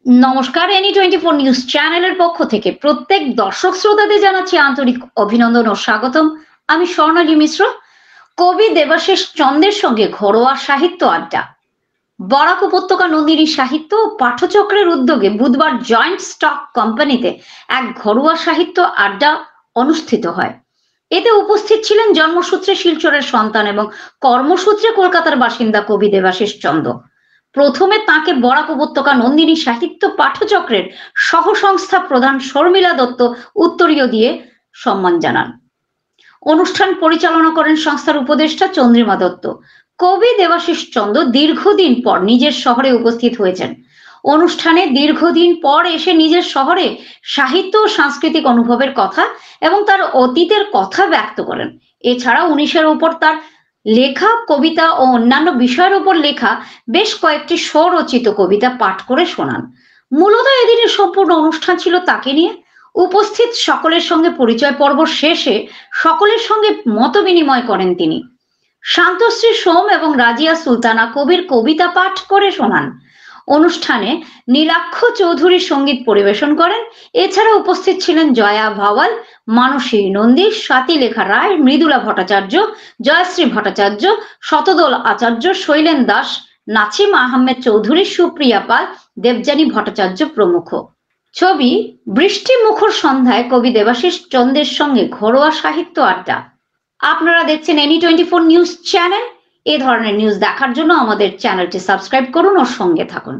নমস্কার, any 24 news চ্যানেলের পক্ষ থেকে প্রত্যেক দর্শক শ্রোতাদের জানাচ্ছি আন্তরিক অভিনন্দন ও স্বাগতম। আমি স্বর্ণালী মিশ্র। কবি দেবাশিস চন্দ্রের সঙ্গে ঘরোয়া সাহিত্য আড্ডা। বরাক উপত্যকা নন্দিনী সাহিত্য ও পাঠচক্রের উদ্যোগে বুধবার জয়েন্ট স্টক কোম্পানিতে এক ঘরোয়া সাহিত্য আড্ডা অনুষ্ঠিত হয়। এতে উপস্থিত ছিলেন জন্মসূত্রে শিলচরের সন্তান এবং কর্মসূত্রে কলকাতার বাসিন্দা কবি দেবাশিস চন্দ্র। প্রথমে তাকে বরাক উপত্যকা নন্দিনী সাহিত্য পাঠচক্রের সহ সংস্থা প্রধান শর্মিলা দত্ত উত্তরীয় দিয়ে সম্মান জানান। অনুষ্ঠান পরিচালনা করেন সংস্থার উপদেষ্টা চন্দ্রিমা দত্ত। কবি দেবাশিস চন্দ্র দীর্ঘদিন পর নিজের শহরে উপস্থিত হয়েছেন। অনুষ্ঠানে দীর্ঘদিন পর এসে নিজের শহরে সাহিত্য ও সাংস্কৃতিক অনুভবের কথা এবং তার অতীতের কথা ব্যক্ত করেন। এছাড়া 19-এর উপর তার লেখা কবিতা ও অন্যান্য বিষয়ের উপর লেখা বেশ কয়েকটি স্বরচিত কবিতা পাঠ করে শোনান। মূলত এদিনের সম্পূর্ণ অনুষ্ঠান ছিল তাকে নিয়ে। উপস্থিত সকলের সঙ্গে পরিচয় পর্ব শেষে সকলের সঙ্গে মত বিনিময় করেন তিনি। শান্তশ্রী সোম এবং রাজিয়া সুলতানা কবির কবিতা পাঠ করে শোনান। অনুষ্ঠানে নীলাক্ষ চৌধুরী সঙ্গীত পরিবেশন করেন। এছাড়া উপস্থিত ছিলেন জয়া ভাওয়াল, মানসী নন্দী, স্বাতিলেখা রায়, মৃদুলা ভট্টাচার্য, জয়শ্রী ভট্টাচার্য, শতদল আচার্য, শৈলেন দাস, নাছিম আহমেদ চৌধুরী, সুপ্রিয়া পাল, দেবযানী ভট্টাচার্য প্রমুখ। ছবি বৃষ্টি মুখর সন্ধ্যায় কবি দেবাশিস চন্দ্রের সঙ্গে ঘরোয়া সাহিত্য আড্ডা। আপনারা দেখছেন এনি 24 নিউজ চ্যানেল। এ ধরনের নিউজ দেখার জন্য আমাদের চ্যানেলটি সাবস্ক্রাইব করুন ও সঙ্গে থাকুন।